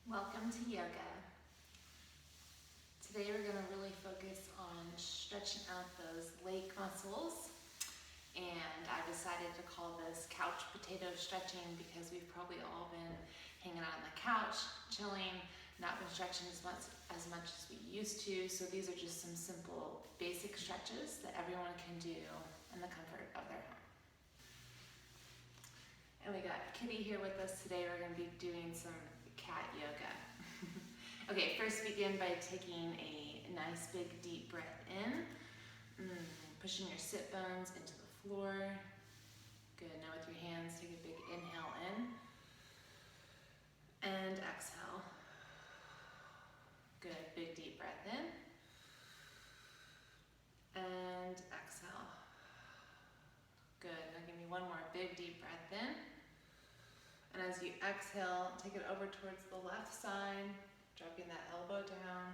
Welcome to yoga. Today we're going to really focus on stretching out those leg muscles, and I decided to call this couch potato stretching because we've probably all been hanging out on the couch, chilling, not been stretching as much as we used to. So these are just some simple basic stretches that everyone can do in the comfort of their home. And we got Kitty here with us today. We're going to be doing some cat yoga. Okay, first begin by taking a nice big deep breath in, pushing your sit bones into the floor. Good, now with your hands, take a big inhale in and exhale. Good, big deep breath in and exhale. Good, now give me one more big deep breath in. And as you exhale, take it over towards the left side, dropping that elbow down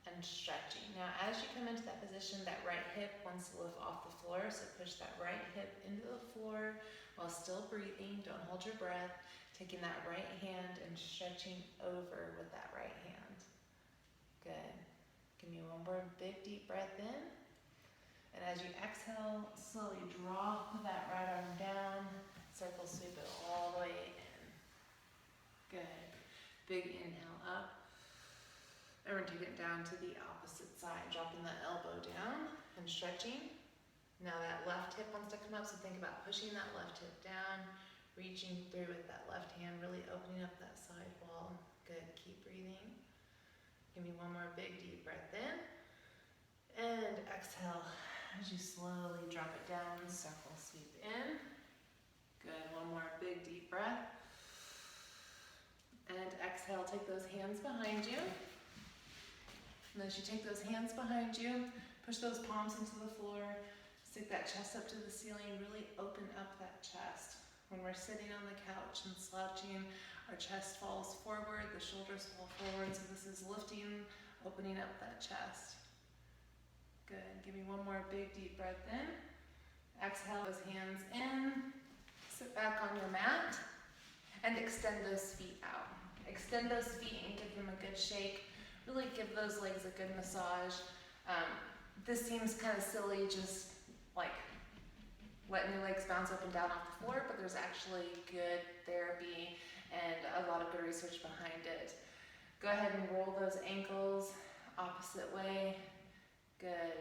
and stretching. Now, as you come into that position, that right hip wants to lift off the floor, so push that right hip into the floor while still breathing. Don't hold your breath. Taking that right hand and stretching over with that right hand. Good. Give me one more big deep breath in. And as you exhale, slowly drop that right arm down, circle sweep it all the way in. Good. Big inhale up. And we're taking it down to the opposite side, dropping that elbow down and stretching. Now that left hip wants to come up, so think about pushing that left hip down, reaching through with that left hand, really opening up that side wall. Good. Keep breathing. Give me one more big deep breath in. And exhale as you slowly drop it down, circle sweep in. Good. One more big deep breath. And exhale, take those hands behind you. And as you take those hands behind you, push those palms into the floor, stick that chest up to the ceiling, really open up that chest. When we're sitting on the couch and slouching, our chest falls forward, the shoulders fall forward, so this is lifting, opening up that chest. Good, give me one more big deep breath in. Exhale those hands in, sit back on your mat, and extend those feet out. Extend those feet and give them a good shake. Really give those legs a good massage. This seems kind of silly, just like letting your legs bounce up and down off the floor, but there's actually good therapy and a lot of good research behind it. Go ahead and roll those ankles opposite way. Good.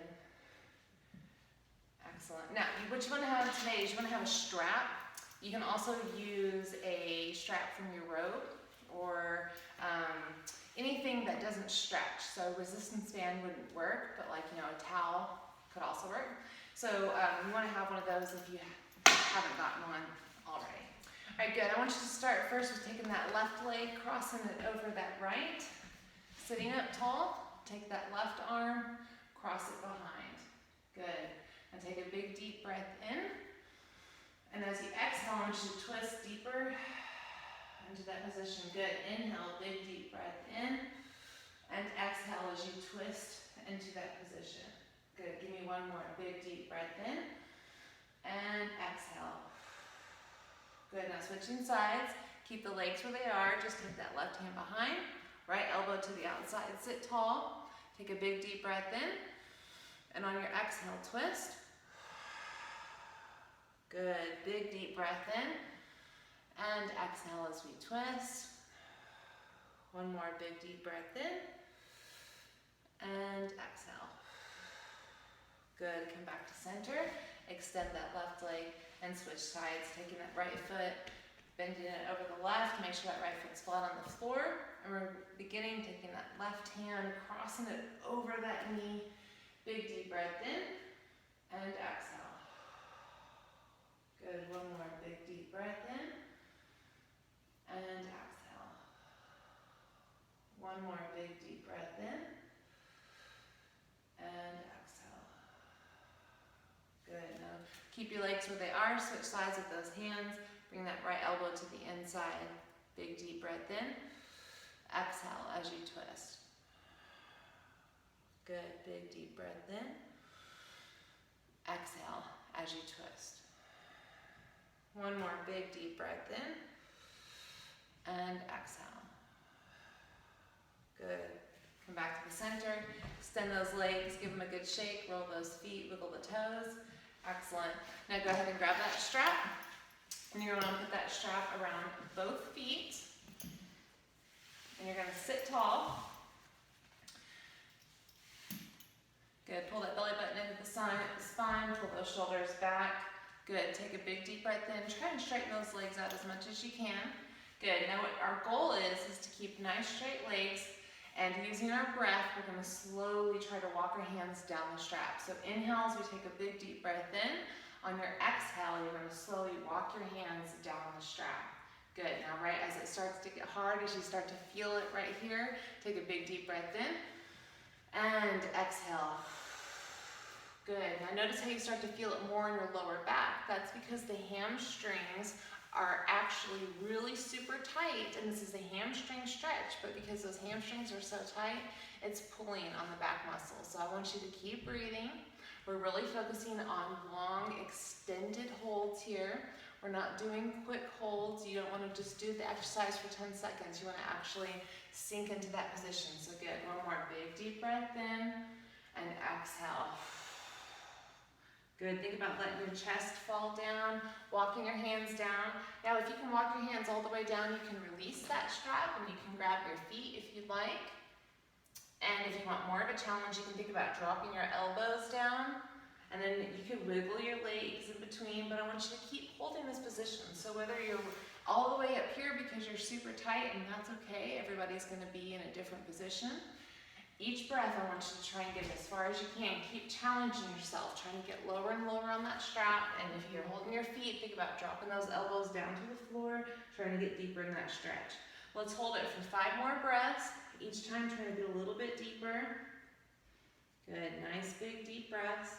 Excellent. Now, what you want to have today is you want to have a strap. You can also use a strap from your robe or anything that doesn't stretch. So resistance band wouldn't work, but a towel could also work. So you want to have one of those if you haven't gotten one already. All right, good. I want you to start first with taking that left leg, crossing it over that right, sitting up tall. Take that left arm, cross it behind. Good. And take a big deep breath in. And as you exhale, I want you to twist deeper into that position. Good. Inhale, big deep breath in. And exhale as you twist into that position. Good. Give me one more big deep breath in. And exhale. Good. Now switching sides. Keep the legs where they are. Just take that left hand behind. Right elbow to the outside. Sit tall. Take a big deep breath in. And on your exhale, twist. Good. Big deep breath in. And exhale as we twist. One more big deep breath in. And exhale. Good. Come back to center. Extend that left leg and switch sides. Taking that right foot, bending it over the left. Make sure that right foot's flat on the floor. And we're beginning taking that left hand, crossing it over that knee. Big deep breath in. And exhale. Good. One more big deep breath in. And exhale. One more big deep breath in. And exhale. Good. Now keep your legs where they are. Switch sides with those hands. Bring that right elbow to the inside. Big deep breath in. Exhale as you twist. Good. Big deep breath in. Exhale as you twist. One more big deep breath in. And exhale. Good. Come back to the center, extend those legs, give them a good shake, roll those feet, wiggle the toes. Excellent. Now go ahead and grab that strap, and you're going to put that strap around both feet, and you're going to sit tall. Good. Pull that belly button into the spine, pull those shoulders back. Good. Take a big deep breath in. Try and straighten those legs out as much as you can. Good. Now what our goal is to keep nice straight legs, and using our breath, we're going to slowly try to walk our hands down the strap. So inhales, we take a big deep breath in. On your exhale, you're going to slowly walk your hands down the strap. Good. Now right as it starts to get hard, as you start to feel it right here, take a big deep breath in and exhale. Good. Now notice how you start to feel it more in your lower back. That's because the hamstrings are actually really super tight, and this is a hamstring stretch, but because those hamstrings are so tight, it's pulling on the back muscles. So I want you to keep breathing. We're really focusing on long, extended holds here. We're not doing quick holds. You don't want to just do the exercise for 10 seconds. You want to actually sink into that position. So good. One more big deep breath in and exhale. Good. Think about letting your chest fall down, walking your hands down. Now, if you can walk your hands all the way down, you can release that strap and you can grab your feet if you'd like. And if you want more of a challenge, you can think about dropping your elbows down, and then you can wiggle your legs in between, but I want you to keep holding this position. So whether you're all the way up here because you're super tight, and that's okay, everybody's going to be in a different position. Each breath, I want you to try and get as far as you can. Keep challenging yourself, trying to get lower and lower on that strap. And if you're holding your feet, think about dropping those elbows down to the floor, trying to get deeper in that stretch. Let's hold it for 5 more breaths. Each time, trying to get a little bit deeper. Good, nice big deep breaths.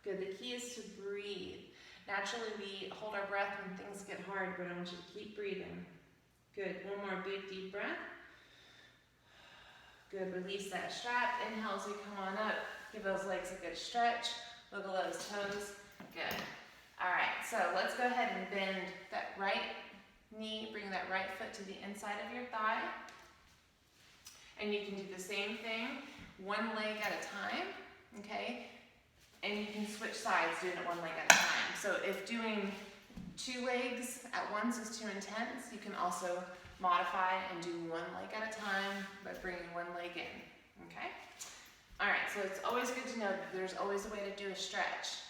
Good, the key is to breathe. Naturally, we hold our breath when things get hard, but I want you to keep breathing. Good, one more big deep breath. Good, release that strap. Inhale as you come on up. Give those legs a good stretch. Wiggle those toes. Good. All right, so let's go ahead and bend that right knee. Bring that right foot to the inside of your thigh. And you can do the same thing, one leg at a time, okay? And you can switch sides doing it one leg at a time. So if doing 2 legs at once is too intense, you can also modify and do one leg at a time by bringing one leg in, okay? All right, so it's always good to know that there's always a way to do a stretch.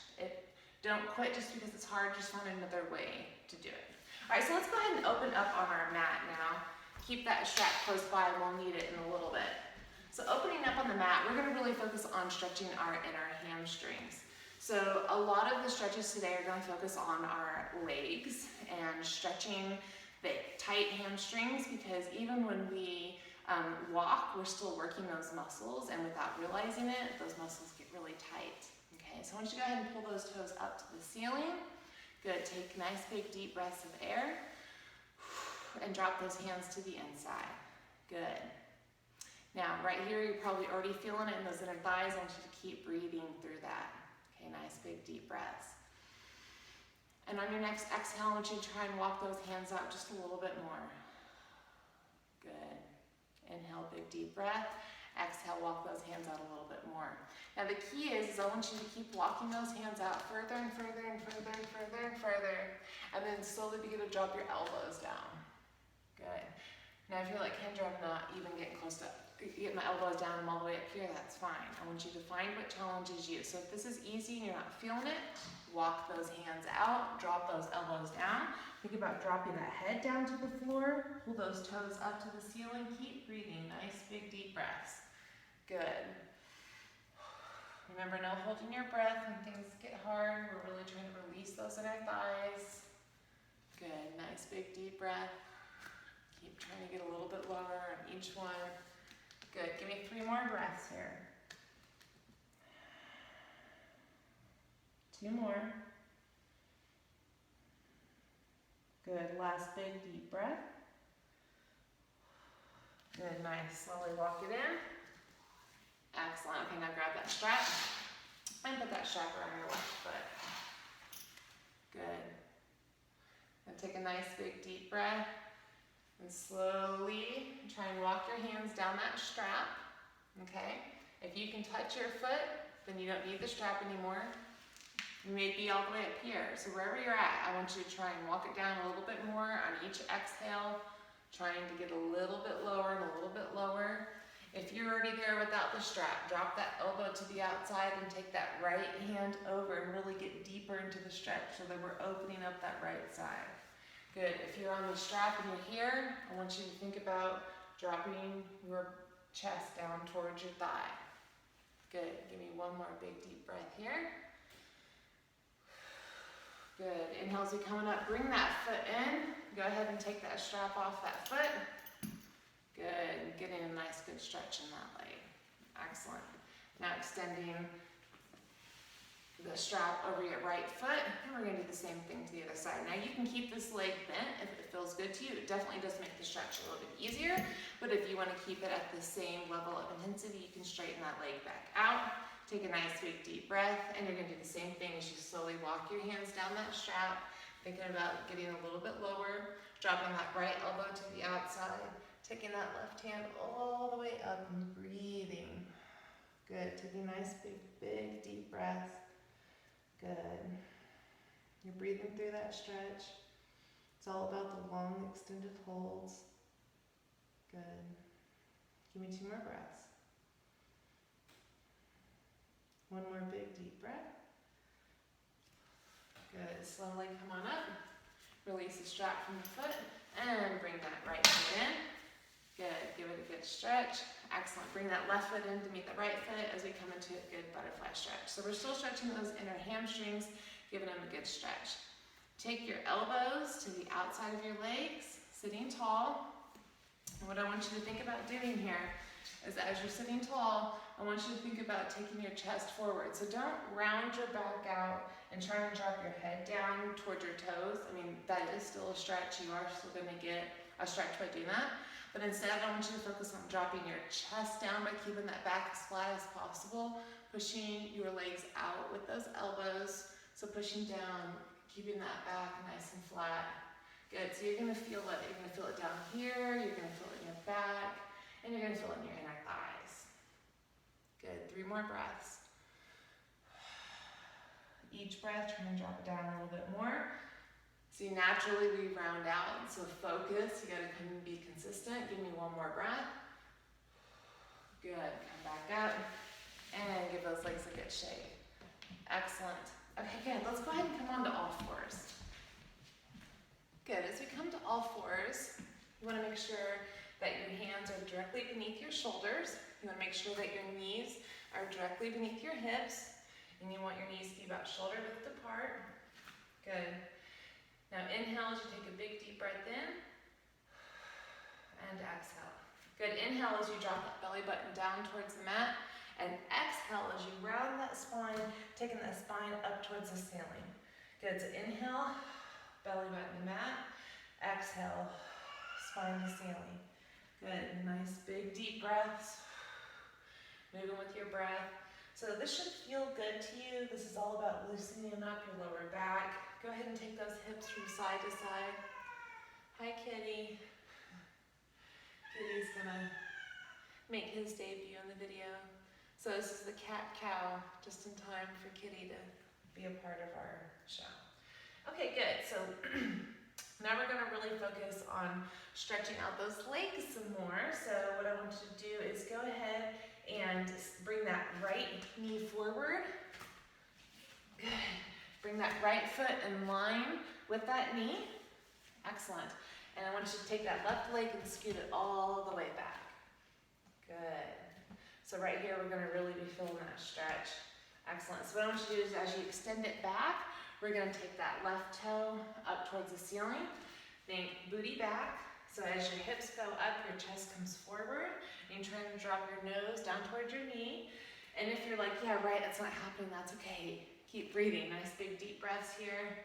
Don't quit just because it's hard, just find another way to do it. All right, so let's go ahead and open up on our mat now. Keep that strap close by, and we'll need it in a little bit. So opening up on the mat, we're gonna really focus on stretching our inner hamstrings. So a lot of the stretches today are gonna focus on our legs and stretching the tight hamstrings, because even when we walk, we're still working those muscles, and without realizing it, those muscles get really tight. Okay, so I want you to go ahead and pull those toes up to the ceiling. Good, take nice big deep breaths of air, and drop those hands to the inside. Good. Now, right here, you're probably already feeling it in those inner thighs. I want you to keep breathing through that. Okay, nice big deep breaths. And on your next exhale, I want you to try and walk those hands out just a little bit more. Good. Inhale, big deep breath. Exhale, walk those hands out a little bit more. Now the key is I want you to keep walking those hands out further and further and further and further and further, and then slowly begin to drop your elbows down. Good. Now if you're like, Kendra, I'm not even getting close to get my elbows down, I'm all the way up here, that's fine. I want you to find what challenges you. So if this is easy and you're not feeling it, walk those hands out, drop those elbows down. Think about dropping that head down to the floor, pull those toes up to the ceiling, keep breathing, nice big deep breaths. Good. Remember, no holding your breath when things get hard. We're really trying to release those inner thighs. Good, nice big deep breath. Keep trying to get a little bit lower on each one. Good, give me 3 more breaths here. 2 more. Good, last big deep breath. Good, nice, slowly walk it in. Excellent, okay, now grab that strap and put that strap around your left foot. Good. And take a nice big deep breath. And slowly try and walk your hands down that strap, okay? If you can touch your foot, then you don't need the strap anymore. You may be all the way up here. So wherever you're at, I want you to try and walk it down a little bit more on each exhale, trying to get a little bit lower and a little bit lower. If you're already there without the strap, drop that elbow to the outside and take that right hand over and really get deeper into the stretch so that we're opening up that right side. Good. If you're on the strap and you're here, I want you to think about dropping your chest down towards your thigh. Good. Give me one more big deep breath here. Good. Inhale as we coming up. Bring that foot in. Go ahead and take that strap off that foot. Good. Getting a nice good stretch in that leg. Excellent. Now extending the strap over your right foot, and we're going to do the same thing to the other side. Now you can keep this leg bent if it feels good to you. It definitely does make the stretch a little bit easier, but if you want to keep it at the same level of intensity, you can straighten that leg back out. Take a nice big deep breath, and you're going to do the same thing as you slowly walk your hands down that strap, thinking about getting a little bit lower, dropping that right elbow to the outside, taking that left hand all the way up and breathing. Good. Taking a nice big deep breath. Good. You're breathing through that stretch. It's all about the long extended holds. Good. Give me 2 more breaths. One more big deep breath. Good. Slowly come on up. Release the strap from the foot and bring that right foot in. Good. Give it a good stretch. Excellent. Bring that left foot in to meet the right foot as we come into a good butterfly stretch. So we're still stretching those inner hamstrings, giving them a good stretch. Take your elbows to the outside of your legs, sitting tall. And what I want you to think about doing here is as you're sitting tall, I want you to think about taking your chest forward. So don't round your back out and try and drop your head down towards your toes. I mean, that is still a stretch. You are still going to get a stretch by doing that. But instead, I want you to focus on dropping your chest down by keeping that back as flat as possible, pushing your legs out with those elbows. So pushing down, keeping that back nice and flat. Good. So you're going to feel it. You're going to feel it down here. You're going to feel it in your back. And you're going to feel it in your inner thighs. Good. 3 more breaths. Each breath, try and drop it down a little bit more. See, naturally we round out, so focus. You gotta come and be consistent. Give me 1 more breath. Good. Come back up and give those legs a good shake. Excellent. Okay, good. Let's go ahead and come on to all fours. Good. As we come to all fours, you want to make sure that your hands are directly beneath your shoulders. You want to make sure that your knees are directly beneath your hips, and you want your knees to be about shoulder width apart. Good. Now inhale as you take a big deep breath in, and exhale. Good. Inhale as you drop that belly button down towards the mat, and exhale as you round that spine, taking that spine up towards the ceiling. Good. So inhale, belly button to mat, exhale, spine to ceiling. Good. Nice big deep breaths. Moving with your breath. So this should feel good to you. This is all about loosening up your lower back. Go ahead and take those hips from side to side. Hi, Kitty. Kitty's gonna make his debut in the video. So this is the cat-cow, just in time for Kitty to be a part of our show. Okay, good. So now we're gonna really focus on stretching out those legs some more. So what I want you to do is go ahead and bring that right knee forward. Good. Bring that right foot in line with that knee. Excellent. And I want you to take that left leg and scoot it all the way back. Good. So right here, we're gonna really be feeling that stretch. Excellent. So what I want you to do is as you extend it back, we're gonna take that left toe up towards the ceiling. Think booty back. So as your hips go up, your chest comes forward. And you're trying to drop your nose down towards your knee. And if you're like, yeah, right, it's not happening, that's okay. Keep breathing. Nice big deep breaths here.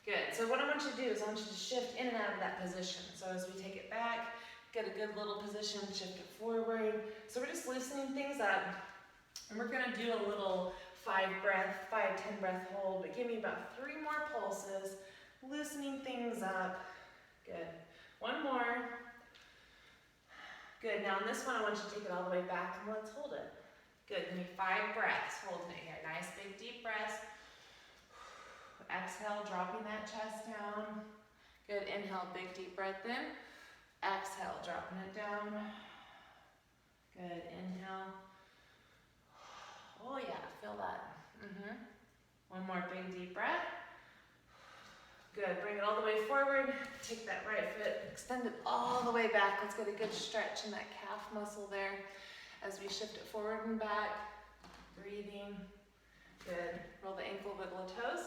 Good. So what I want you to do is I want you to shift in and out of that position. So as we take it back, get a good little position, shift it forward. So we're just loosening things up. And we're going to do a little 5-10 breath hold. But give me about 3 more pulses, loosening things up. Good. 1 more. Good, now in this one, I want you to take it all the way back and let's hold it. Good, give me 5 breaths, holding it here. Nice big deep breaths. Exhale, dropping that chest down. Good, inhale, big deep breath in. Exhale, dropping it down. Good, inhale. Oh yeah, feel that. One more big deep breath. Good, bring it all the way forward. Take that right foot, extend it all the way back. Let's get a good stretch in that calf muscle there as we shift it forward and back. Breathing. Good, roll the ankle, wiggle the toes.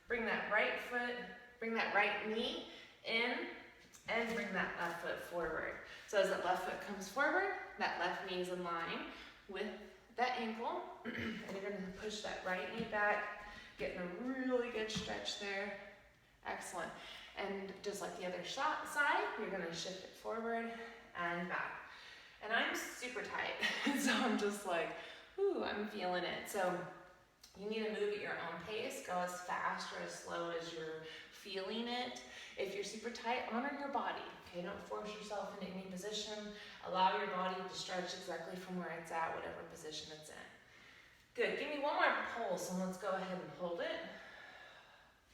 Bring that right foot, bring that right knee in, and bring that left foot forward. So as that left foot comes forward, that left knee is in line with that ankle, and you're gonna push that right knee back, getting a really good stretch there. Excellent. And just like the other side, you're gonna shift it forward and back. And I'm super tight, so I'm just like, ooh, I'm feeling it. So you need to move at your own pace, go as fast or as slow as you're feeling it. If you're super tight, honor your body, okay? Don't force yourself into any position. Allow your body to stretch exactly from where it's at, whatever position it's in. Good, give me one more pull, so let's go ahead and hold it.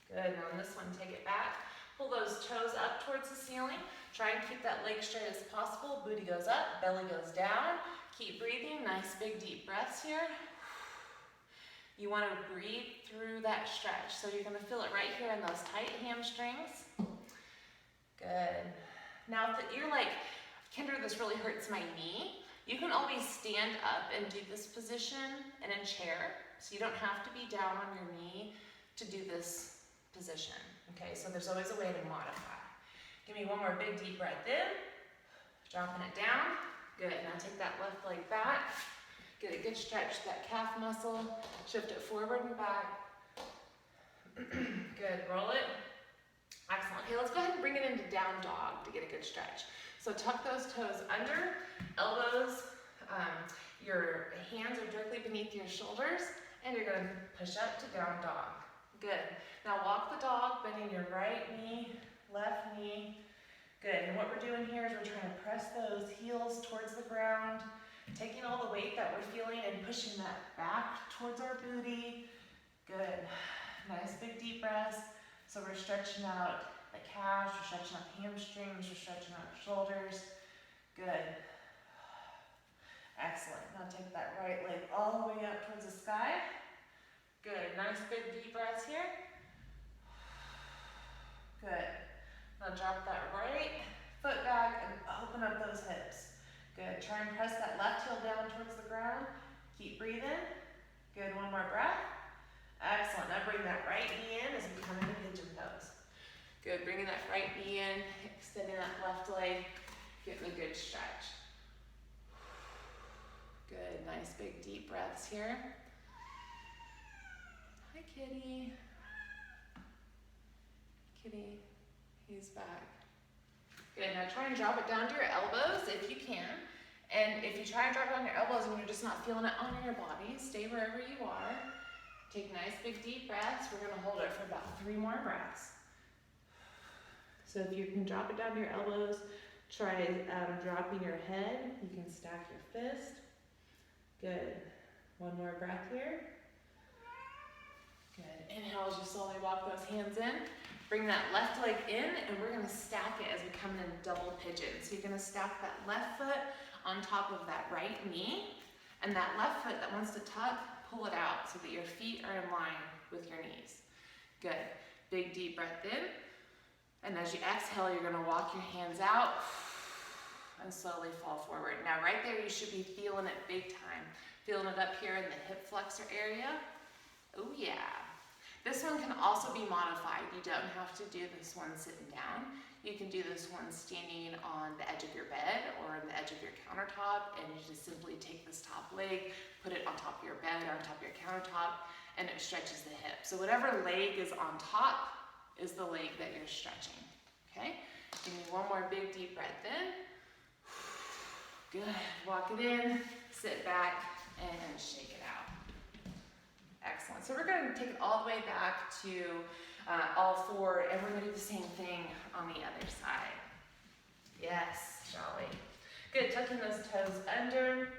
Good, now on this one, take it back. Pull those toes up towards the ceiling. Try and keep that leg straight as possible. Booty goes up, belly goes down. Keep breathing, nice big deep breaths here. You want to breathe through that stretch. So you're going to feel it right here in those tight hamstrings. Good. Now if you're like, Kendra, this really hurts my knee, you can always stand up and do this position in a chair. So you don't have to be down on your knee to do this position. Okay, so there's always a way to modify. Give me one more big deep breath in. Dropping it down. Good, now take that left leg back. Get a good stretch to that calf muscle. Shift it forward and back. Good, roll it. Excellent. Okay, let's go ahead and bring it into down dog to get a good stretch. So tuck those toes under, elbows, your hands are directly beneath your shoulders, and you're gonna push up to down dog. Good. Now walk the dog, bending your right knee, left knee. Good, and what we're doing here is we're trying to press those heels towards the ground, taking all the weight that we're feeling and pushing that back towards our booty. Good. Nice big deep breaths. So we're stretching out the calves, we're stretching out hamstrings, we're stretching out our shoulders. Good. Excellent. Now take that right leg all the way up towards the sky. Good. Nice big deep breaths here. Good. Now drop that right foot back and open up those hips. Good. Try and press that left heel down towards the ground. Keep breathing. Good. One more breath. Excellent. Now bring that right knee in as we come into pigeon pose. Good. Bringing that right knee in, extending that left leg, getting a good stretch. Good. Nice big deep breaths here. Hi, kitty. Kitty, he's back. Good, now try and drop it down to your elbows if you can. And if you try and drop it on your elbows and you're just not feeling it on your body, stay wherever you are. Take nice big deep breaths. We're gonna hold it for about 3 more breaths. So if you can drop it down to your elbows, try dropping your head. You can stack your fist. Good, one more breath here. Good, inhale as you slowly walk those hands in. Bring that left leg in, and we're gonna stack it as we come in double pigeon. So you're gonna stack that left foot on top of that right knee, and that left foot that wants to tuck, pull it out so that your feet are in line with your knees. Good, big deep breath in, and as you exhale, you're gonna walk your hands out and slowly fall forward. Now right there, you should be feeling it big time. Feeling it up here in the hip flexor area. Oh yeah. This one can also be modified. You don't have to do this one sitting down. You can do this one standing on the edge of your bed or on the edge of your countertop, and you just simply take this top leg, put it on top of your bed or on top of your countertop, and it stretches the hip. So whatever leg is on top is the leg that you're stretching, okay? Give me one more big deep breath in. Good, walk it in, sit back, and shake it out. Excellent. So we're going to take it all the way back to all 4, and we're going to do the same thing on the other side. Yes, shall we? Good, tucking those toes under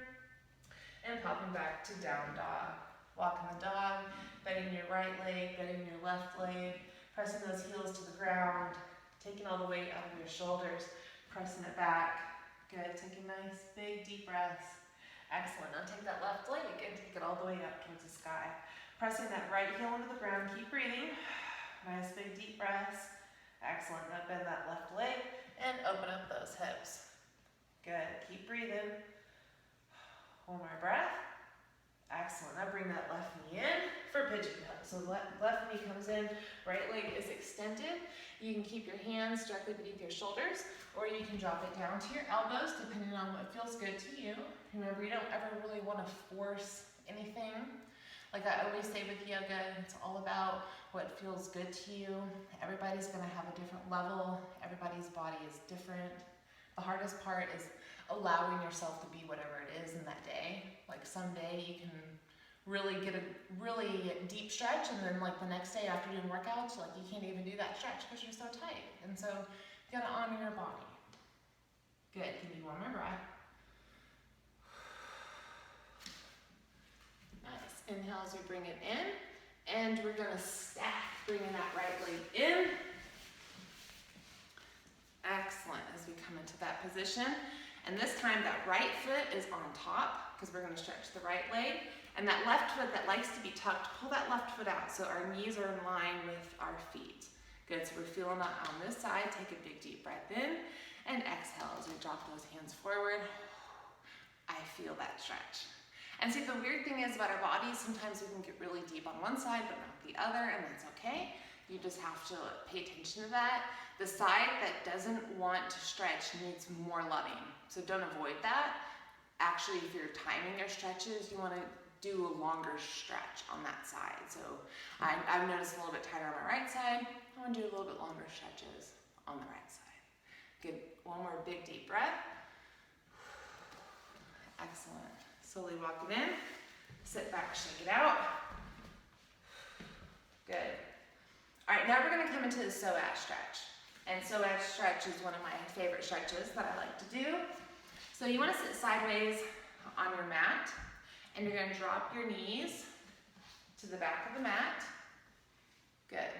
and popping back to down dog. Walking the dog, bending your right leg, bending your left leg, pressing those heels to the ground, taking all the weight out of your shoulders, pressing it back. Good, taking nice big deep breaths. Excellent, now take that left leg and take it all the way up towards the sky. Pressing that right heel into the ground, keep breathing. Nice big deep breaths. Excellent, now bend that left leg and open up those hips. Good, keep breathing. One more breath. Excellent, now bring that left knee in for pigeon pose. So left knee comes in, right leg is extended. You can keep your hands directly beneath your shoulders, or you can drop it down to your elbows, depending on what feels good to you. Remember, you don't ever really want to force anything. Like I always say with yoga, it's all about what feels good to you. Everybody's gonna have a different level. Everybody's body is different. The hardest part is allowing yourself to be whatever it is in that day. Like someday you can really get a really deep stretch, and then like the next day after doing workouts, like you can't even do that stretch because you're so tight. And so you gotta honor your body. Good, give me one more breath. Nice, inhale as we bring it in, and we're gonna stack, bringing that right leg in. Excellent, as we come into that position. And this time that right foot is on top because we're gonna stretch the right leg. And that left foot that likes to be tucked, pull that left foot out so our knees are in line with our feet. Good, so we're feeling that on this side. Take a big deep breath in and exhale as we drop those hands forward. I feel that stretch. And see, the weird thing is about our bodies, sometimes we can get really deep on one side but not the other, and that's okay. You just have to pay attention to that. The side that doesn't want to stretch needs more loving. So don't avoid that. Actually, if you're timing your stretches, you want to do a longer stretch on that side. So I've noticed a little bit tighter on my right side. I want to do a little bit longer stretches on the right side. Good, one more big deep breath. Excellent. Slowly walk it in. Sit back, shake it out. Good. All right, now we're gonna come into the psoas stretch. And psoas stretch is one of my favorite stretches that I like to do. So you wanna sit sideways on your mat, and you're gonna drop your knees to the back of the mat. Good.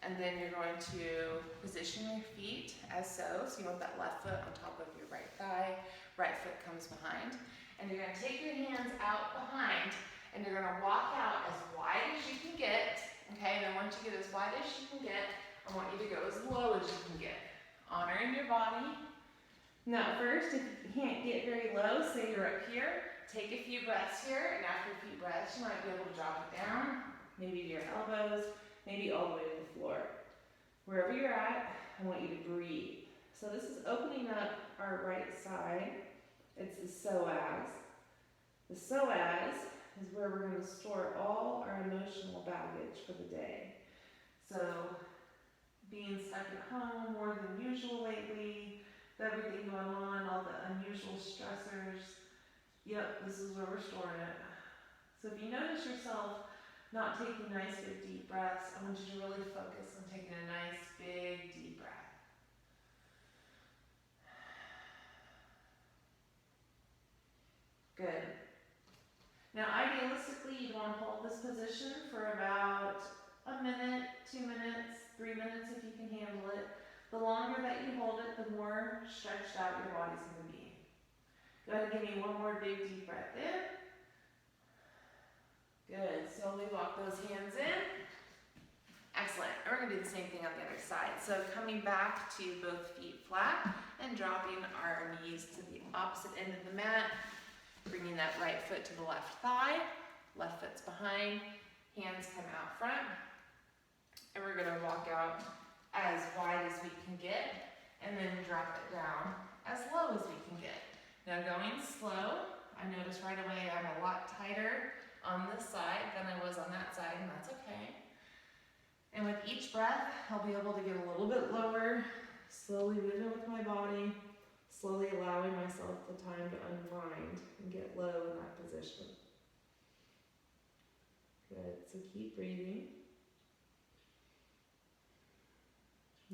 And then you're going to position your feet as so. So you want that left foot on top of your right thigh, right foot comes behind. And you're gonna take your hands out behind, and you're gonna walk out as wide as you can get. Okay, and then once you get as wide as you can get, I want you to go as low as you can get. Honoring your body. Now first, if you can't get very low, say you're up here, take a few breaths here, and after a few breaths, you might be able to drop it down, maybe to your elbows, maybe all the way to the floor. Wherever you're at, I want you to breathe. So this is opening up our right side. It's the psoas. The psoas is where we're going to store all our emotional baggage for the day. So being stuck at home more than usual lately, with everything going on, all the unusual stressors, yep, this is where we're storing it. So if you notice yourself not taking nice big deep breaths, I want you to really focus on taking a nice big deep breath. Good. Now idealistically, you'd want to hold this position for about a minute, 2 minutes, 3 minutes if you can handle it. The longer that you hold it, the more stretched out your body's going to be. Go ahead and give me one more big deep breath in. Good. Slowly walk those hands in. Excellent. And we're going to do the same thing on the other side. So coming back to both feet flat and dropping our knees to the opposite end of the mat. Bringing that right foot to the left thigh. Left foot's behind. Hands come out front. And we're going to walk out as wide as we can get, and then drop it down as low as we can get. Now going slow, I notice right away I'm a lot tighter on this side than I was on that side, and that's okay. And with each breath, I'll be able to get a little bit lower, slowly moving with my body, slowly allowing myself the time to unwind and get low in that position. Good, so keep breathing.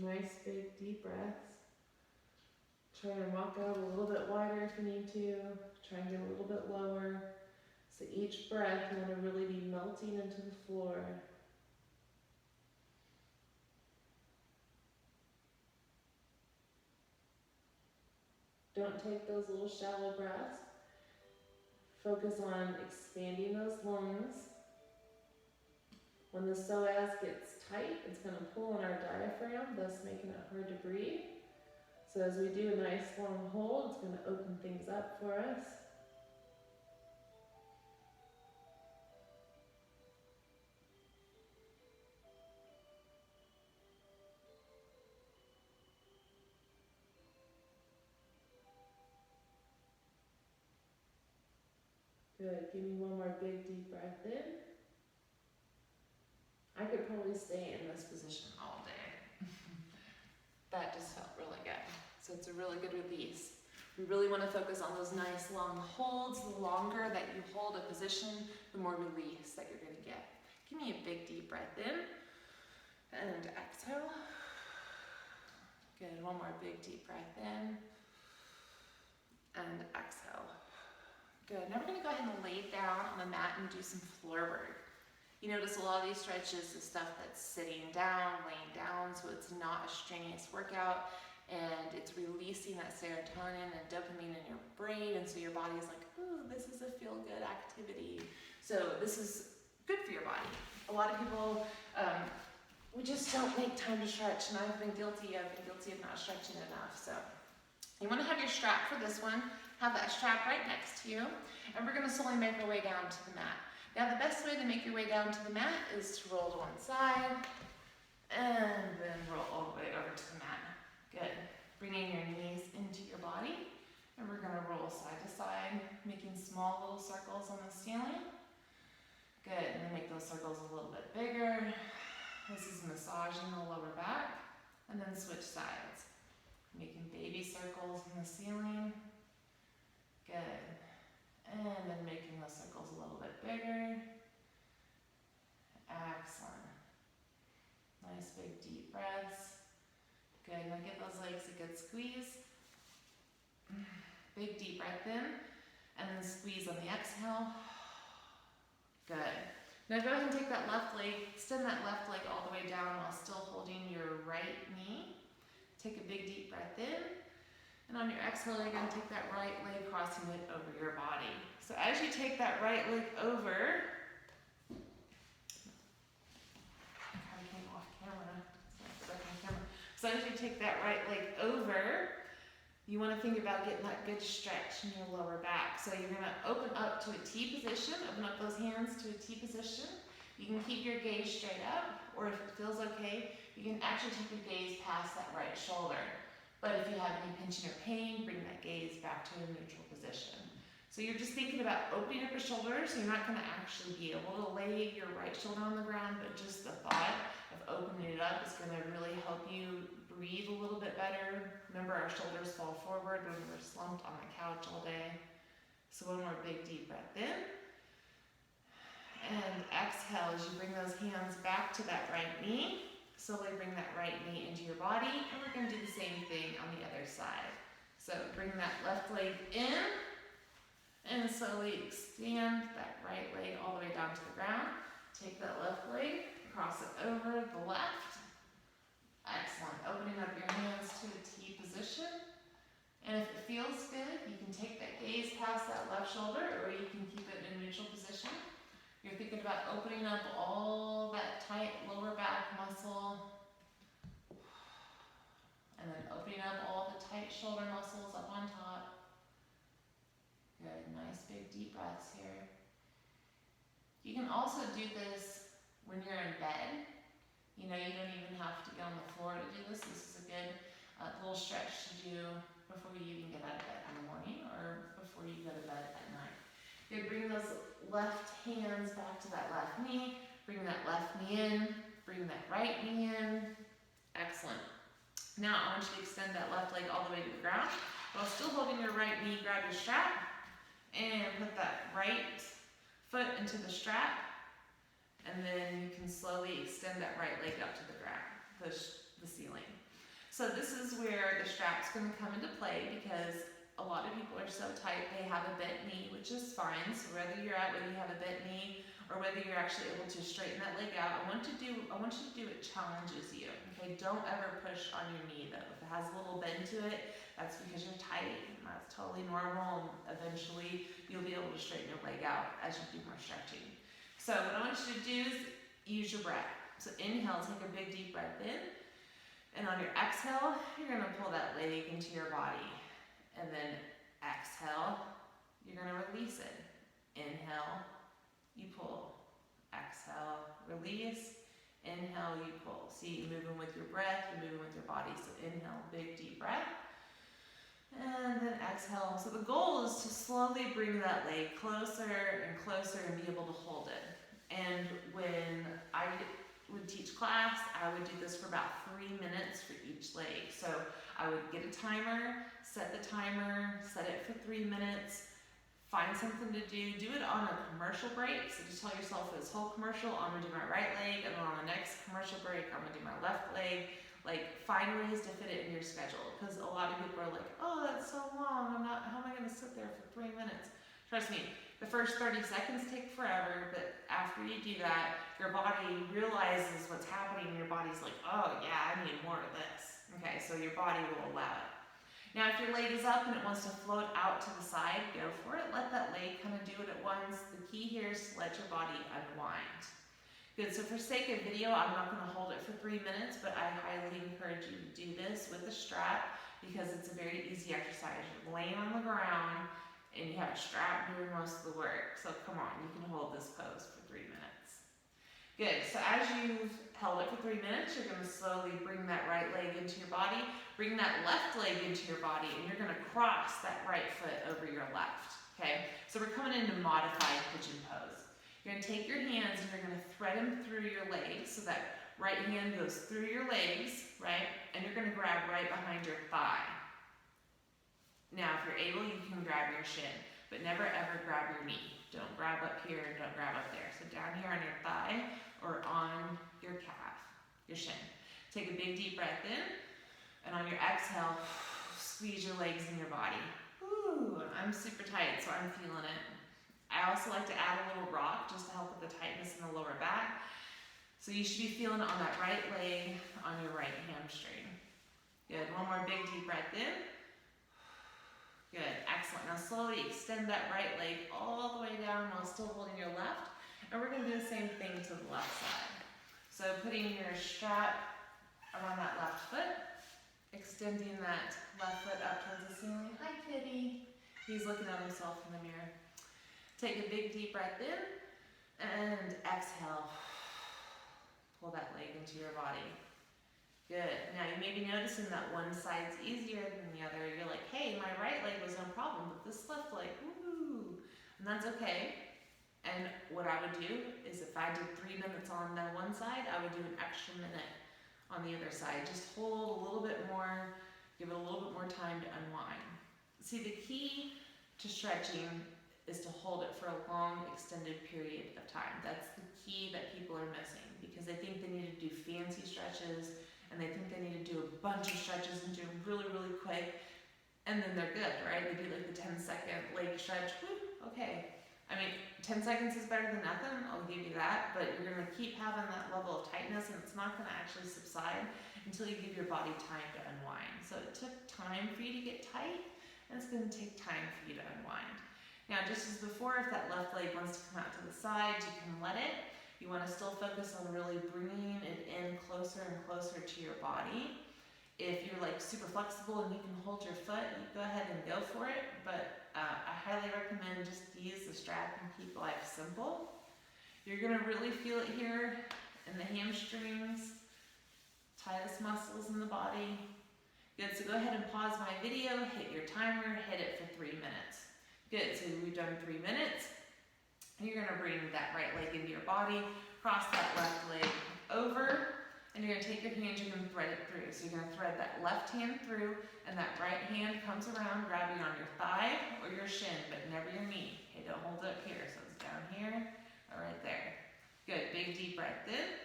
Nice big deep breaths. Try and walk out a little bit wider if you need to. Try and get a little bit lower. So each breath, you want to really be melting into the floor. Don't take those little shallow breaths. Focus on expanding those lungs. When the psoas gets tight, it's going to pull on our diaphragm, thus making it hard to breathe. So as we do a nice long hold, it's going to open things up for us. Good. Give me one more big deep breath in. I could probably stay in this position all day. That just felt really good. So it's a really good release. We really want to focus on those nice long holds. The longer that you hold a position, the more release that you're going to get. Give me a big deep breath in and exhale. Good. One more big deep breath in and exhale. Good. Now we're going to go ahead and lay down on the mat and do some floor work. You notice a lot of these stretches is stuff that's sitting down, laying down, so it's not a strenuous workout, and it's releasing that serotonin and dopamine in your brain, and so your body's like, ooh, this is a feel-good activity. So this is good for your body. A lot of people, we just don't make time to stretch, and I've been guilty of not stretching enough. So you want to have your strap for this one. Have that strap right next to you, and we're going to slowly make our way down to the mat. Now the best way to make your way down to the mat is to roll to one side, and then roll all the way over to the mat. Good. Bringing your knees into your body, and we're going to roll side to side, making small little circles on the ceiling. Good, and then make those circles a little bit bigger. This is massaging the lower back, and then switch sides. Making baby circles in the ceiling. Good. And then making those circles a little bit bigger. Excellent. Nice big deep breaths. Good. Now give those legs a good squeeze. Big deep breath in. And then squeeze on the exhale. Good. Now go ahead and take that left leg, extend that left leg all the way down while still holding your right knee. Take a big deep breath in. And on your exhale, you're going to take that right leg, crossing it over your body. So as you take that right leg over, I came off camera. So as you take that right leg over, you want to think about getting that good stretch in your lower back. So you're going to open up to a T position, open up those hands to a T position. You can keep your gaze straight up, or if it feels okay, you can actually take your gaze past that right shoulder. But if you have any pinching or pain, bring that gaze back to a neutral position. So you're just thinking about opening up your shoulders. So you're not going to actually be able to lay your right shoulder on the ground, but just the thought of opening it up is going to really help you breathe a little bit better. Remember, our shoulders fall forward when we're slumped on the couch all day. So one more big deep breath in. And exhale as you bring those hands back to that right knee. Slowly bring that right knee into your body, and we're going to do the same thing on the other side. So bring that left leg in, and slowly extend that right leg all the way down to the ground. Take that left leg, cross it over the left. Excellent. Opening up your hands to a T position. And if it feels good, you can take that gaze past that left shoulder, or you can keep it in a neutral position. You're thinking about opening up all that tight lower back muscle, and then opening up all the tight shoulder muscles up on top. Good, nice big deep breaths here. You can also do this when you're in bed. You know, you don't even have to get on the floor to do this. This is a good little stretch to do before you even get out of bed in the morning, or before you go to bed at night. Good, bring those left hands back to that left knee. Bring that left knee in. Bring that right knee in. Excellent. Now I want you to extend that left leg all the way to the ground. While still holding your right knee, grab your strap and put that right foot into the strap. And then you can slowly extend that right leg up to the ground, push the ceiling. So this is where the strap's going to come into play, because a lot of people are so tight they have a bent knee, which is fine. So whether you have a bent knee or whether you're actually able to straighten that leg out, I want you to do it challenges you. Okay, don't ever push on your knee though. If it has a little bend to it, that's because you're tight. That's totally normal, and eventually you'll be able to straighten your leg out as you do more stretching. So what I want you to do is use your breath. So inhale, take a big deep breath in, and on your exhale, you're gonna pull that leg into your body. And then exhale, you're gonna release it. Inhale, you pull. Exhale, release. Inhale, you pull. See, you're moving with your breath, you're moving with your body. So inhale, big deep breath. And then exhale. So the goal is to slowly bring that leg closer and closer and be able to hold it. And when I would teach class, I would do this for about 3 minutes for each leg. So I would get a timer, set the timer, set it for 3 minutes, find something to do it on a commercial break. So just tell yourself for this whole commercial, I'm gonna do my right leg, and then on the next commercial break, I'm gonna do my left leg. Like, find ways to fit it in your schedule, because a lot of people are like, oh, that's so long, how am I gonna sit there for 3 minutes? Trust me, the first 30 seconds take forever, but after you do that, your body realizes what's happening, and your body's like, oh yeah, I need more of this. Okay, so your body will allow it. Now, if your leg is up and it wants to float out to the side, go for it. Let that leg kind of do it at once. The key here is to let your body unwind. Good, so for sake of video, I'm not gonna hold it for 3 minutes, but I highly encourage you to do this with a strap, because it's a very easy exercise. You're laying on the ground and you have a strap doing most of the work. So come on, you can hold this pose for 3 minutes. Good, so as you've held it for 3 minutes, you're gonna slowly bring that right leg into your body, bring that left leg into your body, and you're gonna cross that right foot over your left, okay? So we're coming into modified pigeon pose. You're gonna take your hands and you're gonna thread them through your legs, so that right hand goes through your legs, right? And you're gonna grab right behind your thigh. Now, if you're able, you can grab your shin, but never ever grab your knee. Don't grab up here and don't grab up there. So down here on your thigh or on your calf, your shin. Take a big deep breath in, and on your exhale, squeeze your legs in your body. Ooh, I'm super tight, so I'm feeling it. I also like to add a little rock just to help with the tightness in the lower back. So you should be feeling it on that right leg, on your right hamstring. Good, one more big deep breath in. Good, excellent. Now slowly extend that right leg all the way down while still holding your left. And we're gonna do the same thing to the left side. So putting your strap around that left foot, extending that left foot up towards the ceiling. Hi, kitty. He's looking at himself in the mirror. Take a big deep breath in and exhale. Pull that leg into your body. Good. Now you may be noticing that one side's easier than the other. You're like, hey, my right leg was no problem, but this left leg, woo. And that's okay. And what I would do is, if I did 3 minutes on the one side, I would do an extra minute on the other side. Just hold a little bit more, give it a little bit more time to unwind. See, the key to stretching is to hold it for a long, extended period of time. That's the key that people are missing, because they think they need to do fancy stretches, and they think they need to do a bunch of stretches and do them really, really quick, and then they're good, right? They do like the 10-second leg stretch. Woo, okay. I mean, 10 seconds is better than nothing, I'll give you that, but you're gonna keep having that level of tightness, and it's not gonna actually subside until you give your body time to unwind. So it took time for you to get tight, and it's gonna take time for you to unwind. Now, just as before, if that left leg wants to come out to the side, you can let it. You want to still focus on really bringing it in closer and closer to your body. If you're like super flexible and you can hold your foot, you go ahead and go for it. But I highly recommend just use the strap and keep life simple. You're going to really feel it here in the hamstrings, tightest muscles in the body. Good, so go ahead and pause my video, hit your timer, hit it for 3 minutes. Good, so we've done 3 minutes. You're gonna bring that right leg into your body, cross that left leg over, and you're gonna take your hand, you're gonna thread it through. So you're gonna thread that left hand through, and that right hand comes around, grabbing on your thigh or your shin, but never your knee. Okay, don't hold it up here, so it's down here or right there. Good, big deep breath in.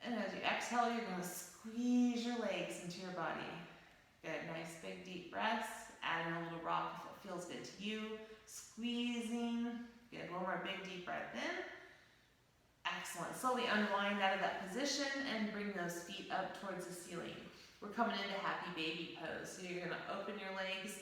And as you exhale, you're gonna squeeze your legs into your body. Good, nice big deep breaths. Add in a little rock if it feels good to you. Squeezing. Good, one more big deep breath in. Excellent. Slowly unwind out of that position and bring those feet up towards the ceiling. We're coming into happy baby pose. So you're gonna open your legs,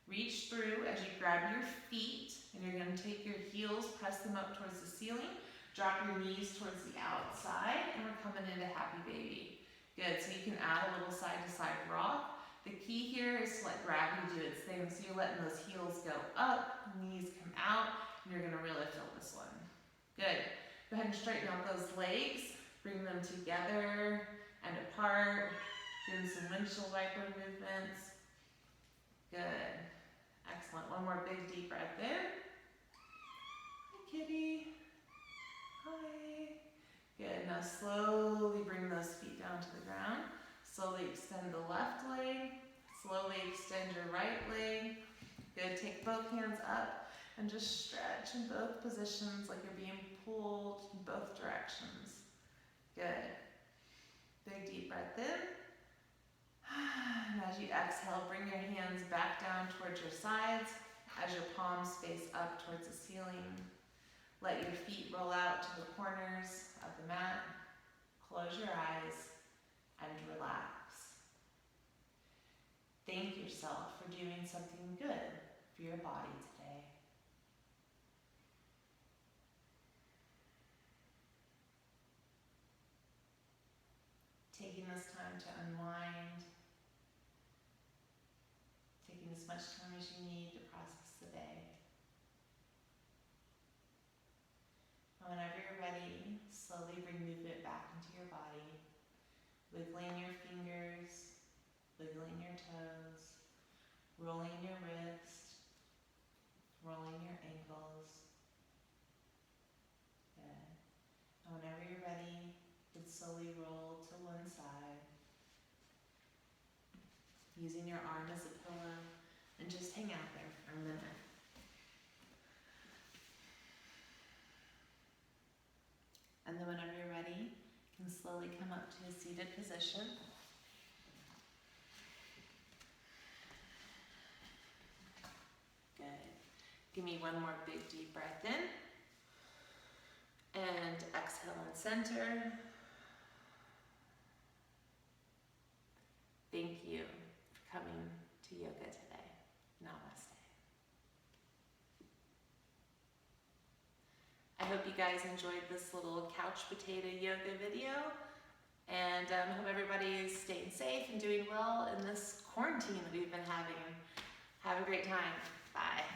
reach through as you grab your feet, and you're gonna take your heels, press them up towards the ceiling, drop your knees towards the outside, and we're coming into happy baby. Good, so you can add a little side to side rock. The key here is to let gravity do its thing. So you're letting those heels go up, knees come out, and you're gonna really feel this one. Good. Go ahead and straighten out those legs. Bring them together and apart. Doing some windshield wiper movements. Good. Excellent. One more big deep breath in. Hi, kitty. Hi. Good. Now slowly bring those feet down to the ground. Slowly extend the left leg. Slowly extend your right leg. Good. Take both hands up and just stretch in both positions like you're being pulled in both directions. Good. Big deep breath in. And as you exhale, bring your hands back down towards your sides as your palms face up towards the ceiling. Let your feet roll out to the corners of the mat. Close your eyes and relax. Thank yourself for doing something good for your body today. Taking this time to unwind, taking as much time as you need to process the day. And whenever you're ready, slowly bring movement back into your body, wiggling your fingers, wiggling your toes, rolling your wrist, rolling your ankles. Good. And whenever you're ready, you can slowly roll to one side, using your arm as a pillow, and just hang out there for a minute. And then whenever you're ready, you can slowly come up to a seated position. Good. Give me one more big deep breath in. And exhale and center. Thank you for coming to yoga today. Namaste. I hope you guys enjoyed this little couch potato yoga video, and hope everybody is staying safe and doing well in this quarantine that we've been having. Have a great time. Bye.